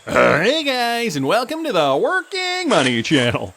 Hey guys, and welcome to the Working Money Channel.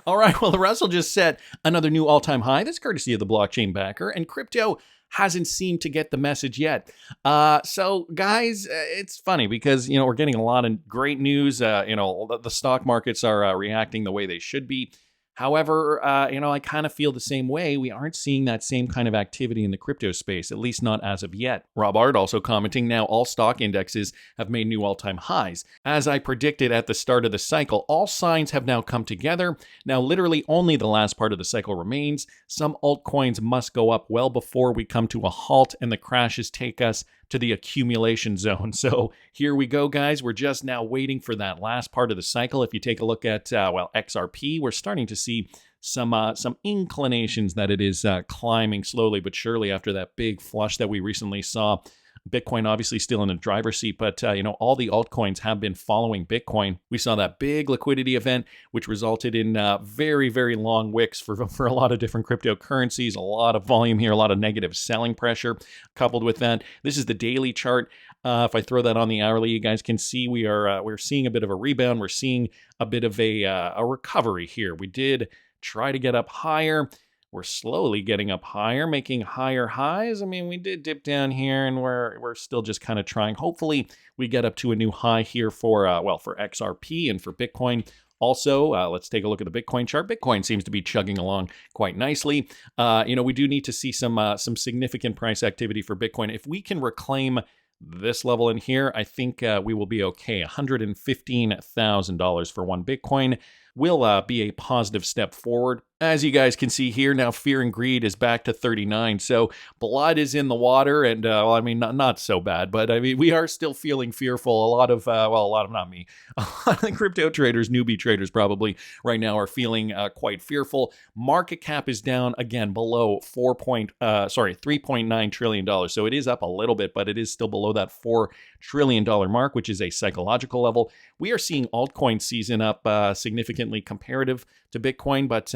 All right, well, the Russell just set another new all-time high. That's courtesy of the blockchain backer, and crypto hasn't seemed to get the message yet. So, guys, it's funny because, we're getting a lot of great news. The stock markets are reacting the way they should be. However, I kind of feel the same way. We aren't seeing that same kind of activity in the crypto space, at least not as of yet. Rob Art also commenting, now all stock indexes have made new all-time highs. As I predicted at the start of the cycle, all signs have now come together. Now, literally only the last part of the cycle remains. Some altcoins must go up well before we come to a halt and the crashes take us to the accumulation zone. So here we go, guys. We're just now waiting for that last part of the cycle. If you take a look at, XRP, we're starting to see some inclinations that it is climbing slowly but surely after that big flush that we recently saw. Bitcoin obviously still in the driver's seat, but all the altcoins have been following Bitcoin. We saw that big liquidity event, which resulted in very, very long wicks for a lot of different cryptocurrencies, a lot of volume here, a lot of negative selling pressure. Coupled with that, this is the daily chart. If I throw that on the hourly, you guys can see we're seeing a bit of a rebound. We're seeing a bit of a recovery here. We did try to get up higher. We're slowly getting up higher, making higher highs. I mean, we did dip down here, and we're still just kind of trying. Hopefully, we get up to a new high here for XRP and for Bitcoin. Also, let's take a look at the Bitcoin chart. Bitcoin seems to be chugging along quite nicely. We do need to see some significant price activity for Bitcoin. If we can reclaim this level in here, I think we will be okay. $115,000 for one Bitcoin will be a positive step forward. As you guys can see here, now fear and greed is back to 39. So blood is in the water, and not so bad, but we are still feeling fearful. A lot of not me. A lot of the crypto traders, newbie traders probably right now are feeling quite fearful. Market cap is down again below $3.9 trillion. So it is up a little bit, but it is still below that $4 trillion mark, which is a psychological level. We are seeing altcoin season up significantly comparative to Bitcoin, but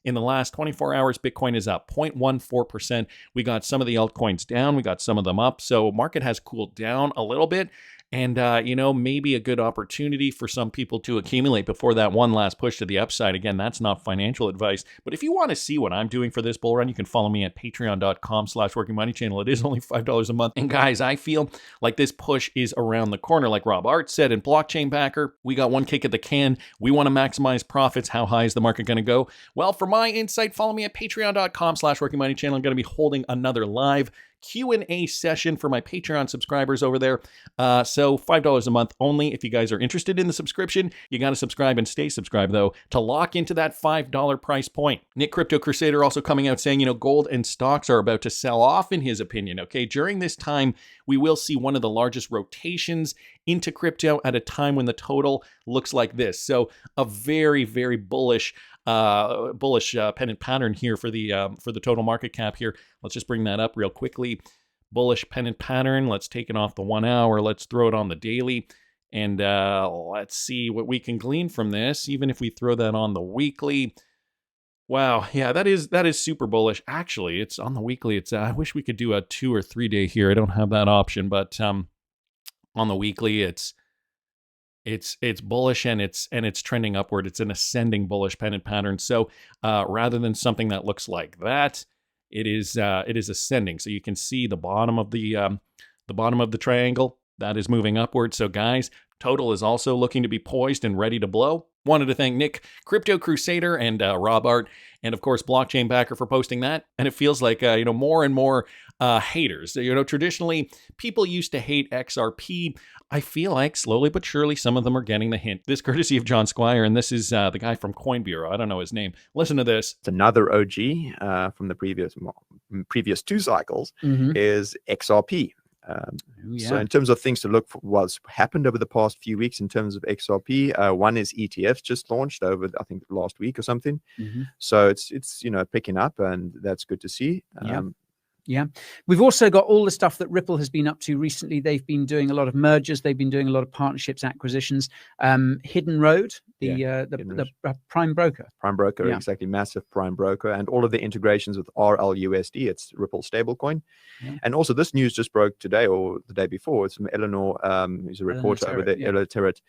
in the last 24 hours, Bitcoin is up 0.14%. We got some of the altcoins down. We got some of them up. So market has cooled down a little bit. And, maybe a good opportunity for some people to accumulate before that one last push to the upside. Again, that's not financial advice. But if you want to see what I'm doing for this bull run, you can follow me at patreon.com/workingmoneychannel. It is only $5 a month. And guys, I feel like this push is around the corner. Like Rob Art said in Blockchain Backer, we got one kick at the can. We want to maximize profits. How high is the market going to go? Well, for my insight, follow me at patreon.com/workingmoneychannel. I'm going to be holding another live Q&A session for my Patreon subscribers over there. So $5 a month only. If you guys are interested in the subscription, you got to subscribe and stay subscribed, though, to lock into that $5 price point. Nick Crypto Crusader also coming out saying, gold and stocks are about to sell off, in his opinion. Okay, during this time, we will see one of the largest rotations into crypto at a time when the total looks like this. So a very, very bullish pennant pattern here for the total market cap here. Let's just bring that up real quickly. Bullish pennant pattern. Let's take it off the 1 hour. Let's throw it on the daily. And let's see what we can glean from this, even if we throw that on the weekly. Wow, yeah, that is super bullish. Actually, it's on the weekly. I wish we could do a 2 or 3 day here. I don't have that option, but on the weekly, it's bullish and it's trending upward. It's an ascending bullish pennant pattern. So rather than something that looks like that, it is ascending. So you can see the bottom of the triangle that is moving upward. So guys, total is also looking to be poised and ready to blow. Wanted to thank Nick Crypto Crusader and Rob Art, and of course Blockchain Backer for posting that. And it feels like more and more haters. Traditionally people used to hate XRP. I feel like slowly but surely some of them are getting the hint. This courtesy of John Squire, and this is the guy from Coin Bureau. I don't know his name. Listen to this. It's another OG from the previous 2 cycles is XRP. So in terms of things to look for, what's happened over the past few weeks in terms of XRP, one is ETFs just launched over, I think, last week or something. So it's picking up, and that's good to see. Yeah. We've also got all the stuff that Ripple has been up to recently. They've been doing a lot of mergers. They've been doing a lot of partnerships, acquisitions. Hidden Road, the prime broker. Prime broker, exactly. Massive prime broker. And all of the integrations with RLUSD. It's Ripple stablecoin. Yeah. And also this news just broke today or the day before. It's from Eleanor, who's a reporter over there, Illiterate.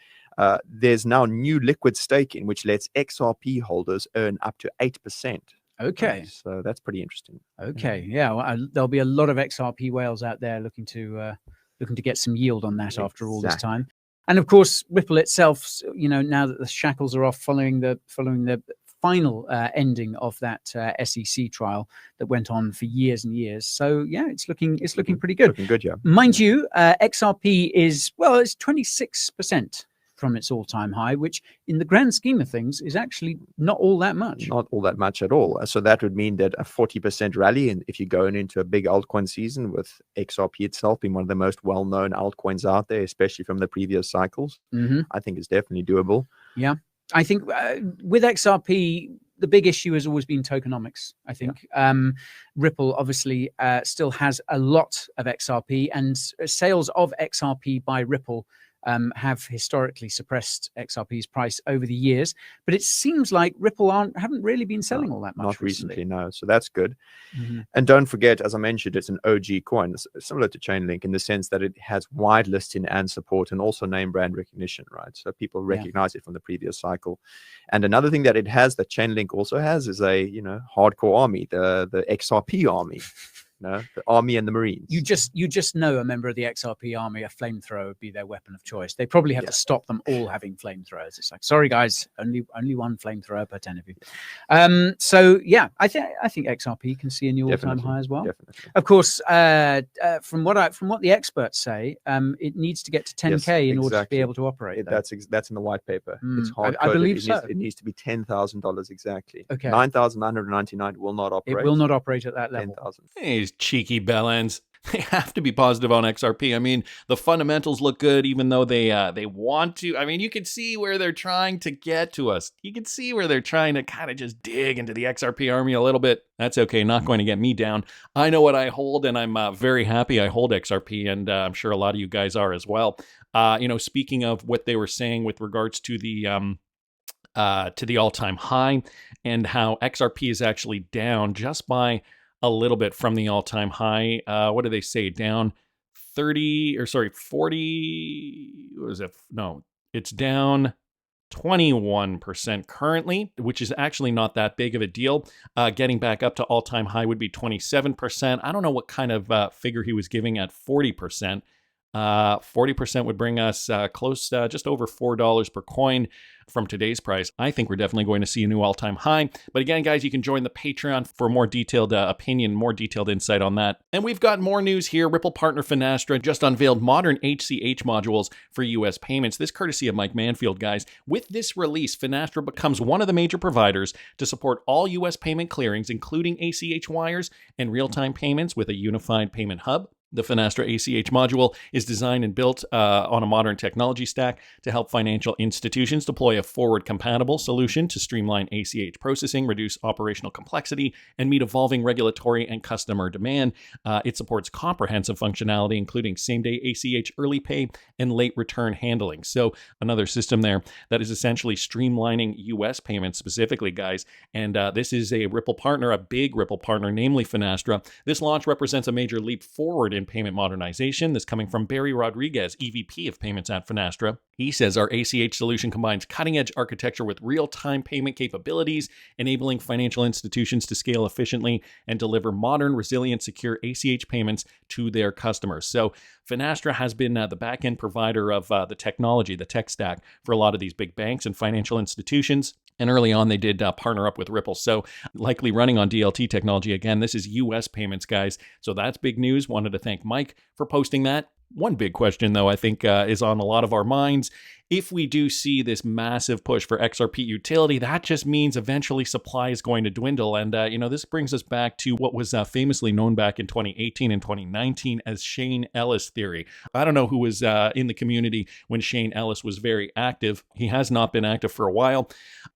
There's now new liquid staking, which lets XRP holders earn up to 8%. Okay. So that's pretty interesting. Okay. Yeah. Well, there'll be a lot of XRP whales out there looking to get some yield on that after all this time. And of course, Ripple itself, now that the shackles are off following the final ending of that SEC trial that went on for years and years. So yeah, it's looking pretty good. Looking good, yeah. Mind you, XRP is, it's 26% from its all-time high, which in the grand scheme of things is actually not all that much. Not all that much at all. So that would mean that a 40% rally, and if you're going into a big altcoin season with XRP itself being one of the most well-known altcoins out there, especially from the previous cycles, I think it's definitely doable. Yeah. I think with XRP, the big issue has always been tokenomics, I think. Ripple obviously still has a lot of XRP, and sales of XRP by Ripple have historically suppressed XRP's price over the years, but it seems like Ripple haven't really been selling all that much. Not recently, no. So that's good. And don't forget, as I mentioned, it's an OG coin, similar to Chainlink in the sense that it has wide listing and support, and also name brand recognition, right? So people recognize it from the previous cycle. And another thing that it has that Chainlink also has is a hardcore army, the XRP army. The army and the Marines. You just know a member of the XRP army, a flamethrower would be their weapon of choice. They probably have to stop them all having flamethrowers. It's like, sorry guys, only one flamethrower per 10 of you. So yeah, I think XRP can see a new all-time high as well. Definitely. Of course, from what the experts say, it needs to get to 10K in order to be able to operate. That's in the white paper. It's hard. I believe so. It needs to be $10,000 exactly. Okay. 9,999 will not operate. It will not operate at that level. 10,000. These cheeky bellends. They have to be positive on XRP. I mean, the fundamentals look good, even though they want to. I mean, you can see where they're trying to get to us. You can see where they're trying to kind of just dig into the XRP army a little bit. That's okay. Not going to get me down. I know what I hold, and I'm very happy I hold XRP, and I'm sure a lot of you guys are as well. Speaking of what they were saying with regards to the all-time high, and how XRP is actually down just by a little bit from the all-time high. What do they say? Down 40, what is it? No, it's down 21% currently, which is actually not that big of a deal. Getting back up to all-time high would be 27%. I don't know what kind of figure he was giving at 40%. 40% would bring us close, just over $4 per coin from today's price. I think we're definitely going to see a new all-time high. But again, guys, you can join the Patreon for more detailed opinion, more detailed insight on that. And we've got more news here. Ripple partner Finastra just unveiled modern HCH modules for US payments. This courtesy of Mike Manfield, guys. With this release, Finastra becomes one of the major providers to support all US payment clearings, including ACH wires and real-time payments with a unified payment hub. The Finastra ACH module is designed and built on a modern technology stack to help financial institutions deploy a forward-compatible solution to streamline ACH processing, reduce operational complexity, and meet evolving regulatory and customer demand. It supports comprehensive functionality, including same-day ACH early pay and late return handling. So another system there that is essentially streamlining U.S. payments specifically, guys. And this is a Ripple partner, a big Ripple partner, namely Finastra. This launch represents a major leap forward in payment modernization. This coming from Barry Rodriguez, EVP of Payments at Finastra. He says our ACH solution combines cutting-edge architecture with real-time payment capabilities, enabling financial institutions to scale efficiently and deliver modern, resilient, secure ACH payments to their customers. So Finastra has been the back-end provider of the technology, the tech stack for a lot of these big banks and financial institutions. And early on, they did partner up with Ripple. So likely running on DLT technology. Again, this is US payments, guys. So that's big news. Wanted to thank Mike for posting that. One big question, though, I think is on a lot of our minds. If we do see this massive push for XRP utility, that just means eventually supply is going to dwindle. And, this brings us back to what was famously known back in 2018 and 2019 as Shane Ellis theory. I don't know who was in the community when Shane Ellis was very active. He has not been active for a while.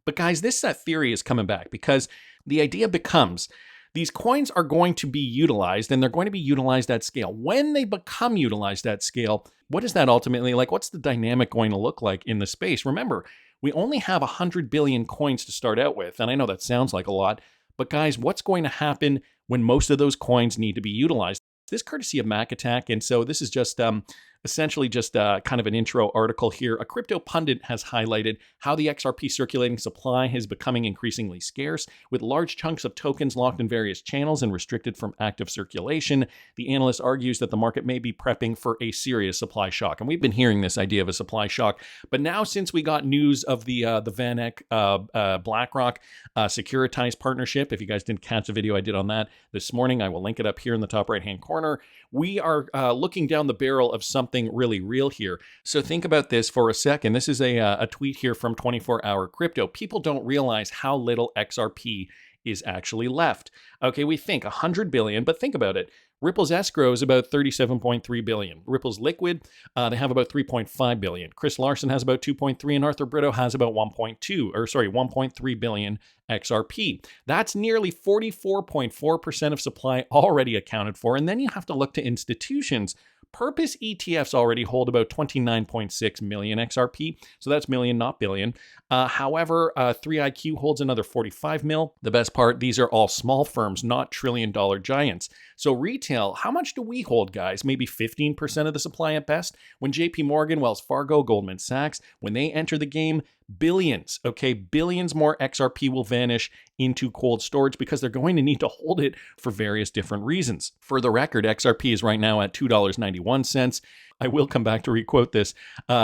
But guys, this theory is coming back because the idea becomes These coins are going to be utilized, and they're going to be utilized at scale. When they become utilized at scale, what is that ultimately like? What's the dynamic going to look like in the space? Remember, we only have 100 billion coins to start out with, and I know that sounds like a lot, but guys, what's going to happen when most of those coins need to be utilized? This courtesy of Mac Attack, and so this is just essentially just kind of an intro article here. A crypto pundit has highlighted how the XRP circulating supply is becoming increasingly scarce, with large chunks of tokens locked in various channels and restricted from active circulation. The analyst argues that the market may be prepping for a serious supply shock. And we've been hearing this idea of a supply shock, but now since we got news of the VanEck Blackrock Securitize partnership, if you guys didn't catch the video I did on that this morning, I will link it up here in the top right-hand corner. We are looking down the barrel of something really real here. So think about this for a second. This is a tweet here from 24-Hour Crypto. People don't realize how little XRP is actually left. Okay, we think 100 billion, but think about it. Ripple's escrow is about 37.3 billion. Ripple's liquid, they have about 3.5 billion. Chris Larsen has about 2.3, and Arthur Brito has about 1.3 billion XRP. That's nearly 44.4% of supply already accounted for. And then you have to look to institutions. Purpose ETFs already hold about 29.6 million XRP. So that's million, not billion. However, 3IQ holds another 45 mil. The best part, these are all small firms, not trillion-dollar giants. So retail, how much do we hold, guys? Maybe 15% of the supply at best? When JP Morgan, Wells Fargo, Goldman Sachs, when they enter the game, billions, okay, billions more XRP will vanish into cold storage because they're going to need to hold it for various different reasons. For the record, XRP is right now at $2.91. I will come back to requote this.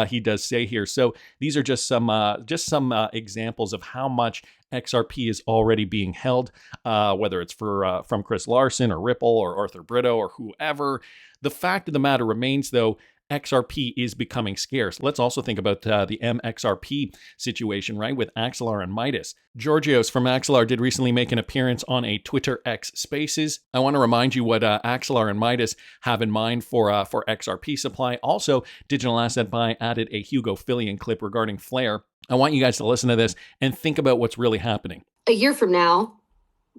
He does say here. So these are just some examples of how much XRP is already being held, whether it's from Chris Larsen or Ripple or Arthur Brito or whoever. The fact of the matter remains, though, XRP is becoming scarce. Let's also think about the MXRP situation, right, with Axelar and Midas. Georgios from Axelar did recently make an appearance on a Twitter X Spaces. I want to remind you what Axelar and Midas have in mind for XRP supply. Also, Digital Asset Buy added a Hugo Fillion clip regarding Flare. I want you guys to listen to this and think about what's really happening. A year from now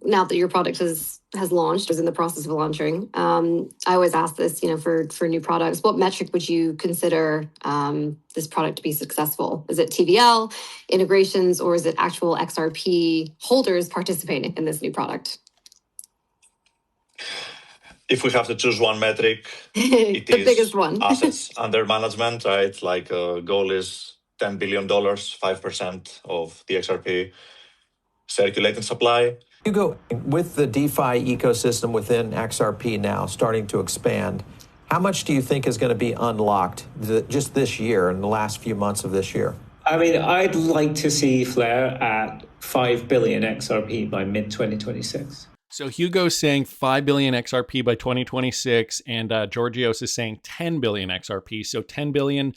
that your product has launched, is in the process of launching, I always ask this, for new products, what metric would you consider this product to be successful? Is it TVL, integrations, or is it actual XRP holders participating in this new product? If we have to choose one metric, it the is biggest one. assets under management, right? Like goal is $10 billion, 5% of the XRP circulating supply. Hugo, with the DeFi ecosystem within XRP now starting to expand, how much do you think is going to be unlocked just this year, in the last few months of this year? I mean, I'd like to see Flare at 5 billion XRP by mid-2026. So Hugo's saying 5 billion XRP by 2026, and Georgios is saying 10 billion XRP. So 10 billion,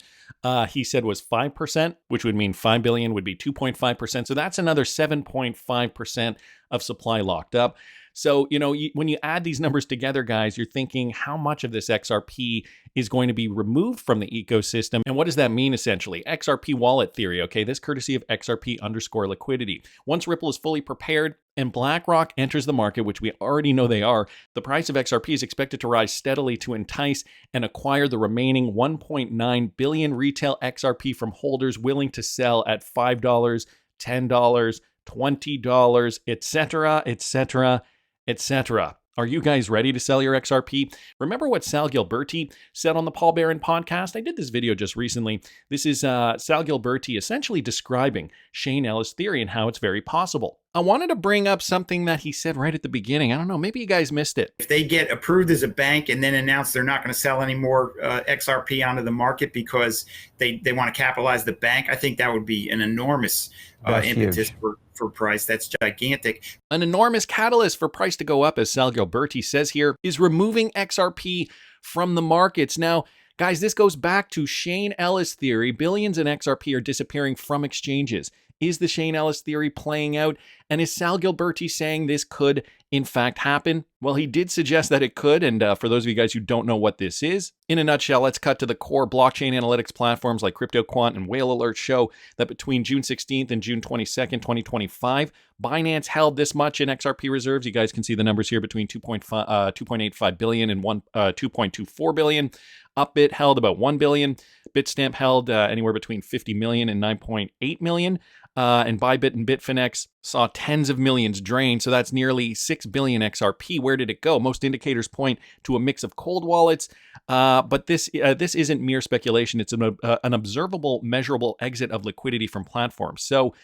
he said, was 5%, which would mean 5 billion would be 2.5%. So that's another 7.5% of supply locked up. So, when you add these numbers together, guys, you're thinking how much of this XRP is going to be removed from the ecosystem. And what does that mean, essentially? XRP wallet theory, okay? This courtesy of XRP_liquidity. Once Ripple is fully prepared and BlackRock enters the market, which we already know they are, the price of XRP is expected to rise steadily to entice and acquire the remaining 1.9 billion retail XRP from holders willing to sell at $5, $10, $20, etc., etc., etc. Are you guys ready to sell your XRP? Remember what Sal Gilberti said on the Paul Barron podcast? I did this video just recently. This is Sal Gilberti essentially describing Shane Ellis' theory and how it's very possible. I wanted to bring up something that he said right at the beginning. I don't know, maybe you guys missed it. If they get approved as a bank and then announce they're not going to sell any more XRP onto the market because they want to capitalize the bank, I think that would be an enormous impetus for price. That's gigantic. An enormous catalyst for price to go up, as Sal Gilberti says here, is removing XRP from the markets. Now, guys, this goes back to Shane Ellis' theory. Billions in XRP are disappearing from exchanges. Is the Shane Ellis theory playing out? And is Sal Gilberti saying this could, in fact, happen? Well, he did suggest that it could, and for those of you guys who don't know what this is, in a nutshell, let's cut to the core. Blockchain analytics platforms like CryptoQuant and Whale Alert show that between June 16th and June 22nd, 2025, Binance held this much in XRP reserves. You guys can see the numbers here between 2.85 billion and 2.24 billion. Upbit held about 1 billion. Bitstamp held anywhere between 50 million and 9.8 million. And Bybit and Bitfinex saw tens of millions drained. So that's nearly 6 billion XRP. Where did it go? Most indicators point to a mix of cold wallets. But this isn't mere speculation. It's an observable, measurable exit of liquidity from platforms. So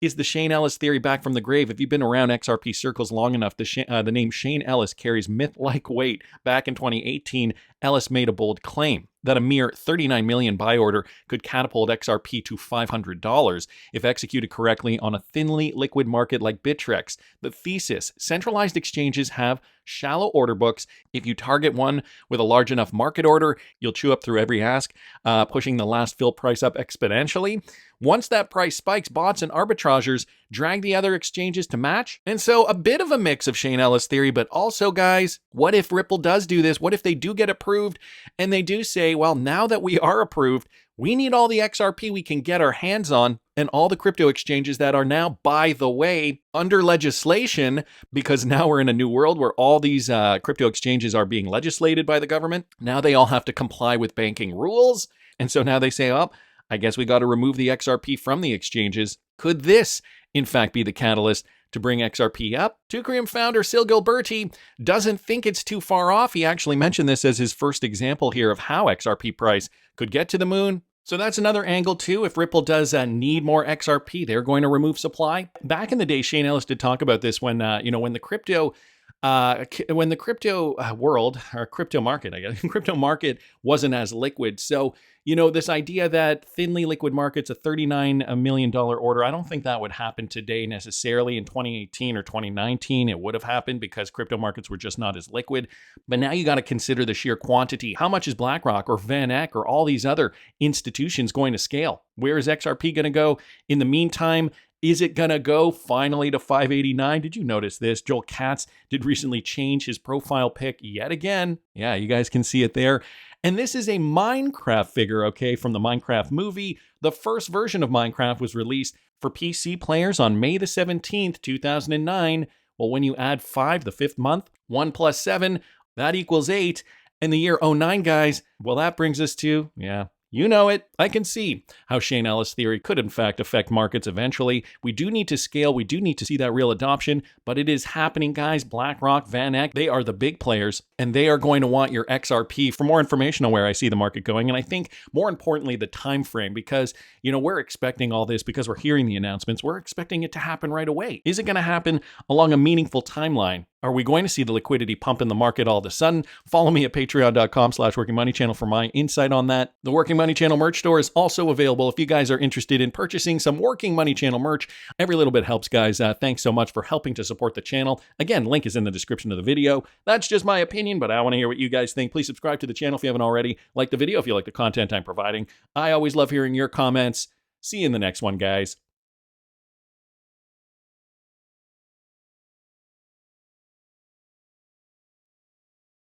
is the Shane Ellis theory back from the grave? If you've been around XRP circles long enough, the name Shane Ellis carries myth-like weight. Back in 2018, Ellis made a bold claim that a mere 39 million buy order could catapult XRP to $500 if executed correctly on a thinly liquid market like Bittrex. The thesis: centralized exchanges have shallow order books. If you target one with a large enough market order, you'll chew up through every ask, pushing the last fill price up exponentially. Once that price spikes, bots and arbitrageurs drag the other exchanges to match. And so a bit of a mix of Shane Ellis theory, but also, guys, what if Ripple does do this? What if they do get approved and they do say, well, now that we are approved, we need all the XRP we can get our hands on, and all the crypto exchanges that are now, by the way, under legislation, because now we're in a new world where all these crypto exchanges are being legislated by the government. Now they all have to comply with banking rules. And so now they say, oh, I guess we got to remove the XRP from the exchanges. Could this, in fact, be the catalyst to bring XRP up? Tucrium founder Sil Gilberti doesn't think it's too far off. He actually mentioned this as his first example here of how XRP price could get to the moon. So that's another angle too. If Ripple does need more XRP, they're going to remove supply. Back in the day, Shane Ellis did talk about this when the crypto world, or crypto market, I guess, crypto market wasn't as liquid. So, this idea that thinly liquid markets, a $39 million order, I don't think that would happen today necessarily. In 2018 or 2019, it would have happened because crypto markets were just not as liquid. But now you got to consider the sheer quantity. How much is Blackrock or VanEck or all these other institutions going to scale? Where is XRP going to go? In the meantime, is it going to go finally to 589? Did you notice this? Joel Katz did recently change his profile pic yet again. Yeah, you guys can see it there. And this is a Minecraft figure, okay, from the Minecraft movie. The first version of Minecraft was released for PC players on May the 17th, 2009. Well, when you add 5, the 5th month, 1 plus 7, that equals 8. And the year 09, guys, well, that brings us to, you know it. I can see how Shane Ellis theory could, in fact, affect markets eventually. We do need to scale. We do need to see that real adoption, but it is happening, guys. Blackrock, VanEck, they are the big players, and they are going to want your XRP. For more information on where I see the market going, and I think more importantly, the time frame, because, we're expecting all this because we're hearing the announcements. We're expecting it to happen right away. Is it going to happen along a meaningful timeline? Are we going to see the liquidity pump in the market all of a sudden? Follow me at patreon.com/workingmoneychannel for my insight on that. The Working Money Channel merch store is also available if you guys are interested in purchasing some Working Money Channel merch. Every little bit helps, guys. Thanks so much for helping to support the channel. Again, link is in the description of the video. That's just my opinion, but I want to hear what you guys think. Please subscribe to the channel if you haven't already. Like the video if you like the content I'm providing. I always love hearing your comments. See you in the next one, guys.